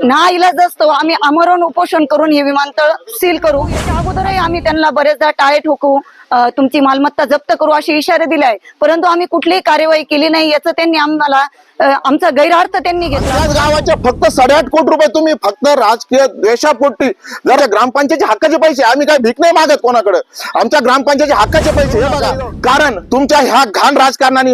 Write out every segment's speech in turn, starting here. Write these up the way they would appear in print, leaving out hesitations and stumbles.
नाईलाज असतो आम्ही आमरण उपोषण करून हे विमानतळ सील करू। याच्या अगोदरही आम्ही त्यांना बरेचदा टाळे ठोकू, तुमची मालमत्ता जप्त करू असे इशारे दिले आहे, परंतु आम्ही कुठलीही कार्यवाही केली नाही। याचं त्यांनी आम्हाला आमचा गैरअर्थ त्यांनी घेतला। गावाचे फक्त 8.5 कोटी रुपये तुम्ही फक्त राजकीय द्वेषापोटी जर ग्रामपंचायतीचे हक्काचे पैसे, आम्ही काय भीक नाही मागत कोणाकडे, आमच्या ग्रामपंचायतीचे हक्काचे पैसे हे बघा। कारण तुमच्या ह्या घाण राजकारणाने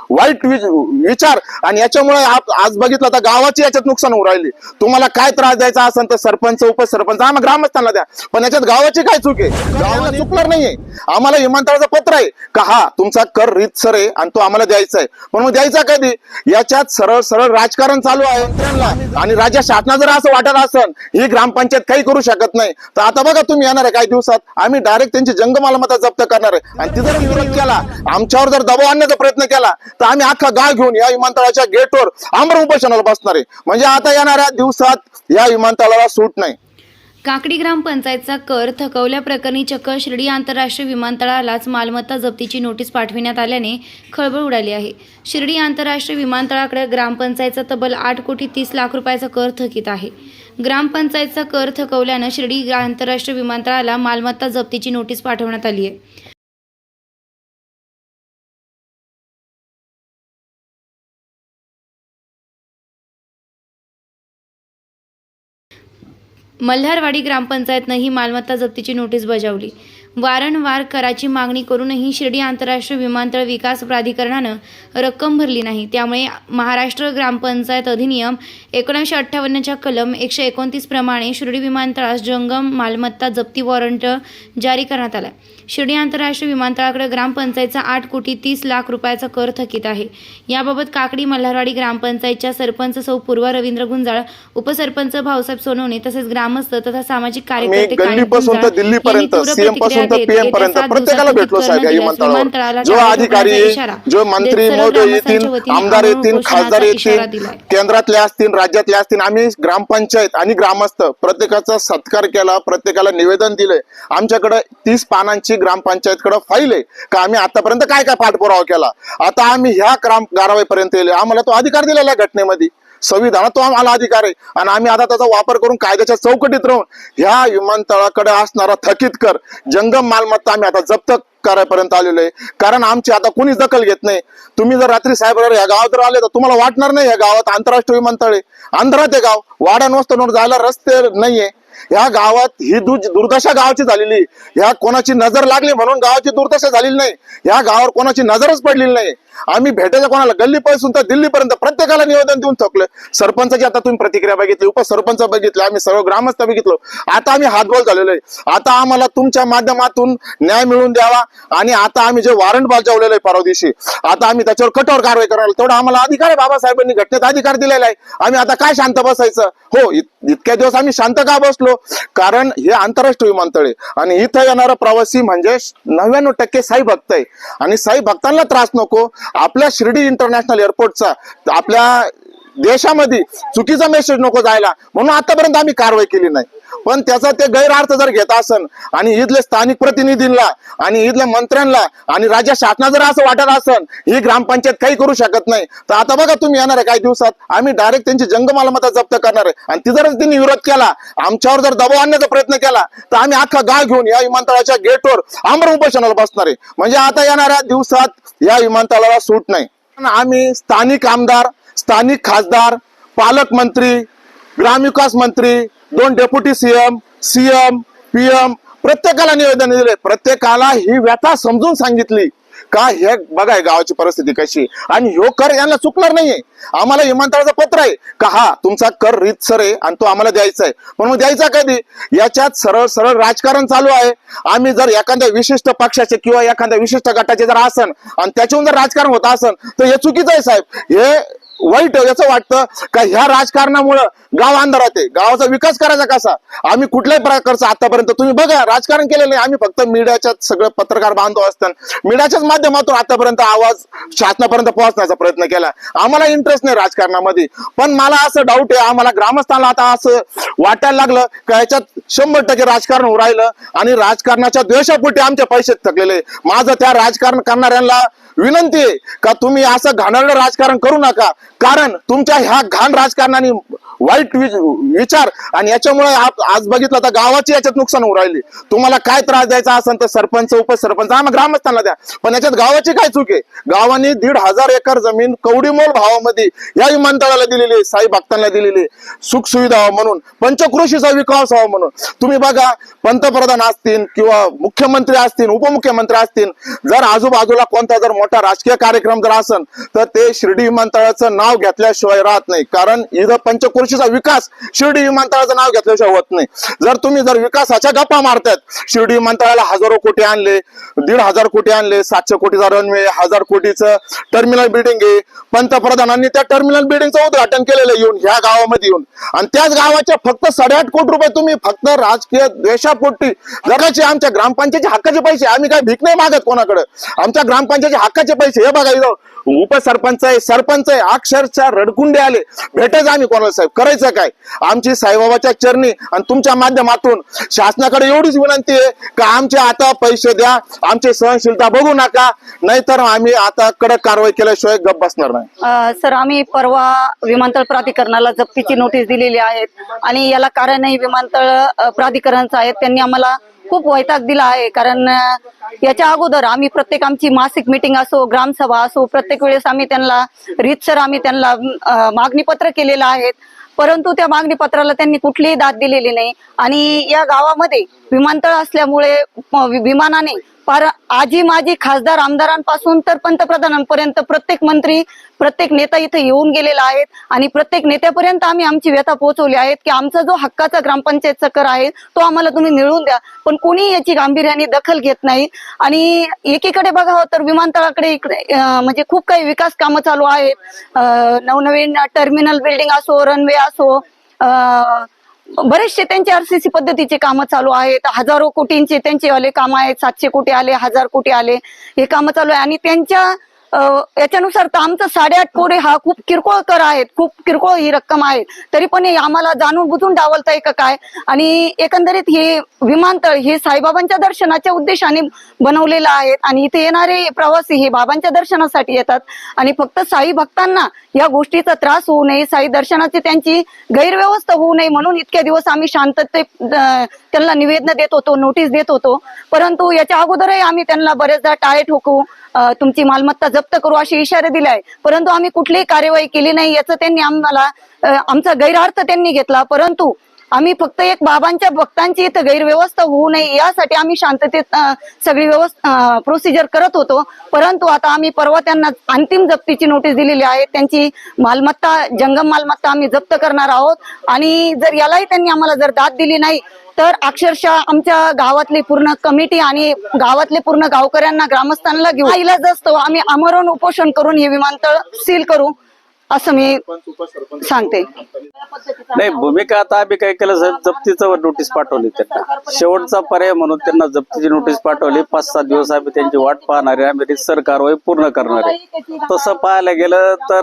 वाईट विचार आणि याच्यामुळे आज बघितलं तर गावाची याच्यात नुकसान होऊ राहिली। तुम्हाला काय त्रास द्यायचा असेल तर सरपंच उपसरपंच आम्हाला ग्रामस्थांना द्या, पण याच्यात गावाची काय चूक आहे? गावाला चुकणार नाहीये। आम्हाला विमानतळाचं पत्र आहे का हा तुमचा कर रीतसर आहे आणि तो आम्हाला द्यायचा आहे, पण मग द्यायचा कधी? याच्यात सरळ सरळ राजकारण चालू आहे आणि राज्य शासना जर असं वाटत असेल ही ग्रामपंचायत काही करू शकत नाही, तर आता बघा तुम्ही येणार आहे काही दिवसात आम्ही डायरेक्ट त्यांची जंगमालमत्ता जप्त करणार आहे। आणि ती जर विरोध केला, आमच्यावर जर दबाव आणण्याचा प्रयत्न केला तर आम्ही अख्खा गाव घेऊन या विमानतळाच्या गेटवर आमरण उपोषणाला बसणार आहे। म्हणजे आता येणाऱ्या दिवसात या विमानतळाला सूट नाही। काकडी ग्रामपंचायतचा कर थकवल्याप्रकरणी चक्क शिर्डी आंतरराष्ट्रीय विमानतळालाच मालमत्ता जप्तीची नोटीस पाठविण्यात आल्याने खळबळ उडाली आहे। शिर्डी आंतरराष्ट्रीय विमानतळाकडे ग्रामपंचायतचा तब्बल 8 कोटी 30 लाख रुपयाचा कर थकीत आहे। ग्रामपंचायतचा कर थकवल्यानं शिर्डी आंतरराष्ट्रीय विमानतळाला मालमत्ता जप्तीची नोटीस पाठवण्यात आली आहे। मल्हारवाडी ग्रामपंचायतनं ही मालमत्ता जप्तीची नोटीस बजावली। वारंवार कराची मागणी करूनही शिर्डी आंतरराष्ट्रीय विमानतळ विकास प्राधिकरणानं रक्कम भरली नाही। त्यामुळे महाराष्ट्र ग्रामपंचायत अधिनियम 1958च्या कलम 129 प्रमाणे शिर्डी विमानतळास जंगम मालमत्ता जप्ती वॉरंट जारी करण्यात आला। शिर्डी आंतरराष्ट्रीय विमानतळाकडे ग्रामपंचायतचा 8 कोटी 30 लाख रुपयाचा कर थकीत आहे। याबाबत काकडी मल्हारवाडी ग्रामपंचायतच्या सरपंच सौ पूर्वा रवींद्र गुंजाळ, उपसरपंच भाऊसाहेब सोनवणे तसेच ग्रामस्थ तथा सामाजिक कार्यकर्ते गल्लीपासून तर दिल्लीपर्यंत सीएम पासून तर पीएम पर्यंत प्रत्येकाला भेटलो साहेब। या विमानतळावर जो अधिकारी जो मंत्री महोदय येतील, आमदार येतील, खासदार येतील, केंद्रातले असतील, राज्यातले असतील, आम्ही ग्रामपंचायत आणि ग्रामस्थ प्रत्येकाचा सत्कार केला, प्रत्येकाला निवेदन दिले। आमच्याकडे 30 पानांची ग्रामपंचायतकडे फाईल आहे का आम्ही आतापर्यंत काय काय पाठपुरावा केला। आता आम्ही ह्या कारवाईपर्यंत येले, आम्हाला तो अधिकार दिलेला आहे घटनेमध्ये, संविधानात तो आम्हाला अधिकार आहे आणि आम्ही आता त्याचा वापर करून कायद्याच्या चौकटीत राहून ह्या विमानतळाकडे असणारा थकीत कर जंगम मालमत्ता आम्ही आता जप्त करायपर्यंत आलेलो आहे। कारण आमची आता कोणीच दखल घेत नाही। तुम्ही जर रात्री साहेबराव या गावात जर आले तर तुम्हाला वाटणार नाही या गावात आंतरराष्ट्रीय विमानतळ आहे। अंधारात आहे गाव, वाड्यान वस्तीवर जायला रस्ते नाहीये। ह्या गावात ही दुर्दशा गावाची झालेली, ह्या कोणाची नजर लागली म्हणून गावाची दुर्दशा झालेली नाही, ह्या गावावर कोणाची नजरच पडलेली नाही। आम्ही भेटायचं कोणाला गल्लीपासून तर दिल्लीपर्यंत प्रत्येकाला निवेदन देऊन थकलोय। सरपंचाची आता तुम्ही प्रतिक्रिया बघितली, उपसरपंच बघितले, आम्ही सर्व ग्रामस्थ बघितलो। आता आम्ही हातबोल झालेलो आहे। आता आम्हाला तुमच्या माध्यमातून न्याय मिळवून द्यावा आणि आता आम्ही जे वॉरंट बजावलेलं आहे परवा दिवशी, आता आम्ही त्याच्यावर कठोर कारवाई करणार। तेवढा आम्हाला अधिकार आहे, बाबासाहेबांनी घटनेत अधिकार दिलेला आहे। आम्ही आता काय शांत बसायचं? हो, इतक्या दिवस आम्ही शांत का बसलो? कारण हे आंतरराष्ट्रीय विमानतळ आहे आणि इथं येणारा प्रवासी म्हणजे 99% साई भक्त आहे आणि साई भक्तांना त्रास नको। आपल्या शिर्डी इंटरनॅशनल एअरपोर्टचा आपल्या देशामध्ये चुकीचा मेसेज नको जायला म्हणून आतापर्यंत आम्ही कारवाई केली नाही। पण त्याचा ते गैरअर्थ जर घेत असन आणि इथले स्थानिक प्रतिनिधींना आणि इथल्या मंत्र्यांना आणि राज्य शासना जर असं वाटत असन ही ग्रामपंचायत काही करू शकत नाही, तर आता बघा तुम्ही येणार आहे काही दिवसात आम्ही डायरेक्ट त्यांची जंगमालमत्ता जप्त करणार आहे। आणि ती जर त्यांनी विरोध केला, आमच्यावर जर दबाव आणण्याचा प्रयत्न केला, तर आम्ही अख्खा गाव घेऊन या विमानतळाच्या गेटवर आमरण उपोषणाला बसणार आहे। म्हणजे आता येणाऱ्या दिवसात या विमानतळाला सूट नाही। आम्ही स्थानिक आमदार, स्थानिक खासदार, पालकमंत्री, ग्रामविकास मंत्री, 2 डेप्युटी सीएम, पीएम प्रत्येकाला निवेदन दिले, प्रत्येकाला ही व्यथा समजून सांगितली का हे बघा गावाची परिस्थिती कशी आणि ह्यो कर यांना चुकणार नाहीये। आम्हाला विमानतळाचं पत्र आहे का हा तुमचा कर रीतसर आहे आणि तो आम्हाला द्यायचा आहे, पण मग द्यायचा कधी? याच्यात सरळ सरळ राजकारण चालू आहे। आम्ही जर एखाद्या विशिष्ट पक्षाचे किंवा एखाद्या विशिष्ट गटाचे जर असन आणि त्याच्याहून जर राजकारण होत असन तर हे चुकीचं आहे साहेब। हे वाईट याचं वाटतं का ह्या राजकारणामुळे गाव अंधारात आहे, गावाचा विकास करायचा कसा? आम्ही कुठल्याही प्रकारचं आतापर्यंत तुम्ही बघा राजकारण केलेलं नाही। आम्ही फक्त मीडियाच्याच सगळे पत्रकार बांधव असतात मीडियाच्याच माध्यमातून आतापर्यंत आवाज शासनापर्यंत पोहोचण्याचा प्रयत्न केला। आम्हाला इंटरेस्ट नाही राजकारणामध्ये, पण मला असं डाऊट आहे, आम्हाला ग्रामस्थांना आता असं वाटायला लागलं का याच्यात 100% राजकारण होऊ राहिलं आणि राजकारणाच्या द्वेषापोटी आमचे पैसे थकलेले। माझं त्या राजकारण करणाऱ्यांना विनंती आहे का तुम्ही असं घाणेरडं राजकारण करू नका। कारण तुमच्या ह्या घाण राजकारणाने वाईट विचार आणि याच्यामुळे आज बघितलं तर गावाची याच्यात नुकसान होऊ राहिली. तुम्हाला काय त्रास द्यायचा असेल तर सरपंच उपसरपंच आम्हाला ग्रामस्थांना द्या, पण याच्यात गावाची काय चूक आहे? गावाने 1,500 एकर जमीन कवडीमोल भावामध्ये या विमानतळाला दिलेली आहे, साई भक्तांना दिलेली आहे, सुख सुविधा व्हावं म्हणून, पंचक्रोशीचा विकास व्हावा म्हणून. तुम्ही बघा, पंतप्रधान असतील किंवा मुख्यमंत्री असतील, उपमुख्यमंत्री असतील, जर आजूबाजूला कोणता जर मोठा राजकीय कार्यक्रम जर असेल तर ते शिर्डी विमानतळाचं नाव घेतल्याशिवाय राहत नाही. कारण इथं पंचक्रोशीचा विकास शिर्डी विमानतळाचं नाव घेतल्याशिवाय होत नाही. जर तुम्ही जर विकासाच्या गप्पा मारतात, शिर्डी विमानतळाला हजारो कोटी आणले, 1,500 कोटी आणले, 700 कोटीचा रनवे, 1000 कोटीचं टर्मिनल बिल्डिंग आहे. पंतप्रधानांनी त्या टर्मिनल बिल्डिंगचं उद्घाटन केलेलं येऊन ह्या गावामध्ये येऊन, आणि त्याच गावाच्या फक्त 8.5 कोटी रुपये तुम्ही फक्त राजकीय द्वेषापोटी जगाचे आमच्या ग्रामपंचायतीचे हक्काचे पैसे, आम्ही काय भीक नाही मागत कोणाकडे, आमच्या ग्रामपंचायतीचे हक्काचे पैसे. हे बघा इथं उपसरपंच आहे, सरपंच आहे, अक्षरशः रडकुंडे आले, भेटायचं आम्ही कोणाला साहेब, करायचं काय? आमची साईबाबाच्या चरणी आणि तुमच्या माध्यमातून शासनाकडे एवढीच विनंती आहे का आमचे आता पैसे द्या, आमची सहनशीलता बघू नका, नाहीतर आम्ही आता कडक कारवाई केल्याशिवाय गप्प बसणार नाही. सर, आम्ही परवा विमानतळ प्राधिकरणाला जप्तीची नोटीस दिलेली आहे आणि याला कारणही विमानतळ प्राधिकरणचं आहे. त्यांनी आम्हाला खूप वैताग दिला आहे. कारण याच्या अगोदर आम्ही प्रत्येक आमची मासिक मीटिंग असो, ग्रामसभा असो, प्रत्येक वेळेस आम्ही त्यांना रीतसर मागणी पत्र केलेलं आहे, परंतु त्या मागणी पत्राला त्यांनी कुठलीही दाद दिलेली नाही. आणि या गावामध्ये विमानतळ असल्यामुळे विमानाने फार आजी माजी खासदार आमदारांपासून तर पंतप्रधानांपर्यंत प्रत्येक मंत्री, प्रत्येक नेता इथे येऊन गेलेला आहे आणि प्रत्येक नेत्यापर्यंत आम्ही आमची व्यथा पोहोचवली आहेत की आमचा जो हक्काचा ग्रामपंचायतचा कर आहे तो आम्हाला तुम्ही मिळवून द्या. पण कोणी याची गांभीर्याने दखल घेत नाही. आणि एकीकडे बघावं तर विमानतळाकडे इकडे म्हणजे खूप काही विकास कामं चालू आहेत. नवनवीन टर्मिनल बिल्डिंग असो, रनवे असो, बरेचसे त्यांचे आरसीसी पद्धतीचे कामं चालू आहेत. हजारो कोटींचे त्यांचे आले काम आहेत, 700 कोटी आले, 1000 कोटी आले, हे कामं चालू आहे. आणि त्यांच्या याच्यानुसार तर आमचं 8.5 कोटी हा खूप किरकोळ कर आहे, खूप किरकोळ ही रक्कम आहे, तरी पण हे आम्हाला जाणून बुजून डावलताय का काय? आणि एकंदरीत हे विमानतळ हे साईबाबांच्या दर्शनाच्या उद्देशाने बनवलेलं आहे आणि इथे येणारे प्रवासी हे बाबांच्या दर्शनासाठी येतात आणि फक्त साई भक्तांना या गोष्टीचा त्रास होऊ नये, साई दर्शनाची त्यांची गैरव्यवस्था होऊ नये म्हणून इतक्या दिवस आम्ही त्यांना निवेदन देत होतो, नोटीस देत होतो. परंतु याच्या अगोदरही आम्ही त्यांना बरेचदा टाळे ठोकू, तुमची मालमत्ता जप्त करू असे इशारे दिले आहे, परंतु आम्ही कुठलीही कार्यवाही केली नाही. याचं त्यांनी आम्हाला आमचा गैरअर्थ त्यांनी घेतला. परंतु आम्ही फक्त एक बाबांच्या भक्तांची इथं गैरव्यवस्था होऊ नये यासाठी आम्ही शांततेत सगळी प्रोसिजर करत होतो. परंतु आता आम्ही परवा त्यांना अंतिम जप्तीची नोटीस दिलेली आहे. त्यांची मालमत्ता, जंगम मालमत्ता आम्ही जप्त करणार आहोत आणि जर यालाही त्यांनी आम्हाला जर दाद दिली नाही तर अक्षरशः आमच्या गावातली पूर्ण कमिटी आणि गावातले पूर्ण गावकऱ्यांना, ग्रामस्थांना घेऊन इलाज असतो आम्ही आमरण उपोषण करून हे विमानतळ सील करू असं मी सांगते. नाही, भूमिका आता आम्ही काय केलं साहेब, जप्तीचं नोटीस पाठवली त्यांना, शेवटचा पर्याय म्हणून त्यांना जप्तीची नोटीस पाठवली. 5-7 दिवस आम्ही त्यांची वाट पाहणार आहे, आम्ही रितसर कारवाई पूर्ण करणार आहे. तसं पाहायला गेलं तर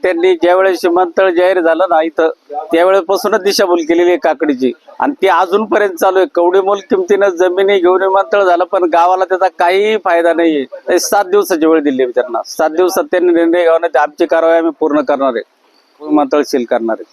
त्यांनी ज्यावेळेस विमानतळ जाहीर झालं ना इथं, त्यावेळेपासूनच दिशाभूल केलेली आहे काकडीची आणि ती अजूनपर्यंत चालू आहे. कवडीमोल किमतीनं जमिनी घेऊन विमानतळ झालं पण गावाला त्याचा काही फायदा नाहीये. 7 दिवसाची वेळ दिली त्यांना, 7 दिवसात त्यांनी निर्णय घ्यावा, आमची कारवाई आम्ही पूर्ण करणार आहे, विमानतळ सील करणार आहे.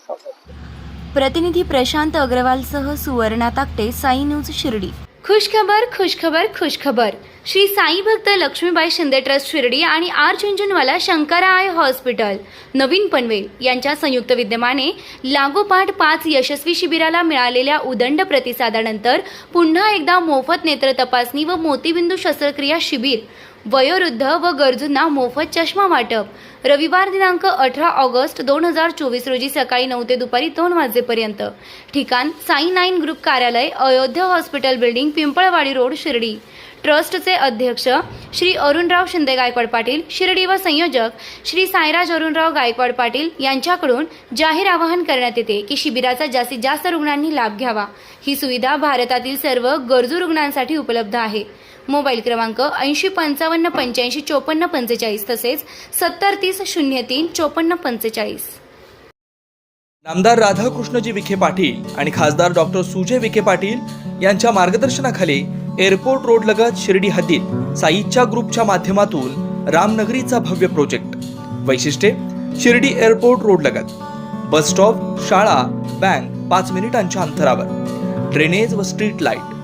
प्रतिनिधी प्रशांत अग्रवालसह सुवर्णा ताकटे, साई न्यूज शिर्डी. खुशखबर खुशखबर खुशखबर. श्री साई भक्त लक्ष्मीबाई शिंदे ट्रस्ट शिर्डी आणि R Jhunjhunwala Shankara eye hospital नवीन पनवेल यांच्या संयुक्त विद्यमाने लागोपाठ 5 यशस्वी शिबिराला मिळालेल्या उदंड प्रतिसादानंतर पुन्हा एकदा मोफत नेत्र तपासणी व मोतीबिंदू शस्त्रक्रिया शिबिर, वयोवृद्ध व गरजूंना मोफत चष्मा वाटप. रविवार दिनांक 18 ऑगस्ट 2024 रोजी सकाळी 9 ते दुपारी 2 वाजेपर्यंत. ठिकाण साई 9 ग्रुप कार्यालय, Ayodhya hospital building, Pimpalwadi road, Shirdi. ट्रस्टचे अध्यक्ष श्री अरुणराव शिंदे गायकवाड पाटील शिर्डी व संयोजक श्री साईराज अरुणराव गायकवाड पाटील यांच्याकडून जाहीर आवाहन करण्यात येते की शिबिराचा जास्तीत जास्त रुग्णांनी लाभ घ्यावा. ही सुविधा भारतातील सर्व गरजू रुग्णांसाठी उपलब्ध आहे. मोबाईल क्रमांक 8055855445 तसेच 7030035445. नामदार राधाकृष्णजी विखे पाटील आणि खासदार डॉक्टर सुजय विखे पाटील यांच्या मार्गदर्शनाखाली एअरपोर्ट रोड लगत शिर्डी हद्दीत साईच्या ग्रुपच्या माध्यमातून रामनगरीचा भव्य प्रोजेक्ट. वैशिष्ट्ये: शिर्डी एअरपोर्ट रोड लगत, बस स्टॉप, शाळा, बँक 5 मिनिटांच्या अंतरावर, ड्रेनेज व स्ट्रीट लाईट,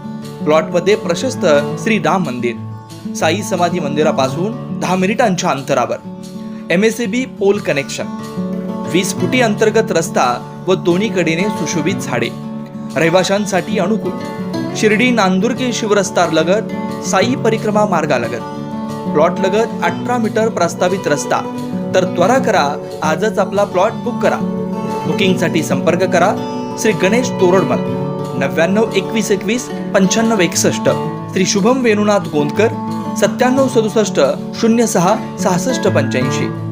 प्लॉटमध्ये प्रशस्त श्री राम मंदिर, साई समाधी मंदिरापासून 10 मिनिटांच्या अंतरावर, MSAB पोल कनेक्शन, 20 फुटी अंतर्गत रस्ता व दोन्ही कडेने सुशोभित झाडे, रहिवाशांसाठी अनुकूल, शिर्डी नांदुर्गे शिवरस्तार लगत, साई परिक्रमा मार्गालगत, प्लॉट लगत 18 मीटर प्रस्तावित रस्ता. तर त्वरा करा, आजच आपला प्लॉट बुक करा. बुकिंगसाठी संपर्क करा श्री गणेश तोरडमल 99 21 21 95 61, श्री शुभम वेणुनाथ गोंदकर 97 67 06 66 85.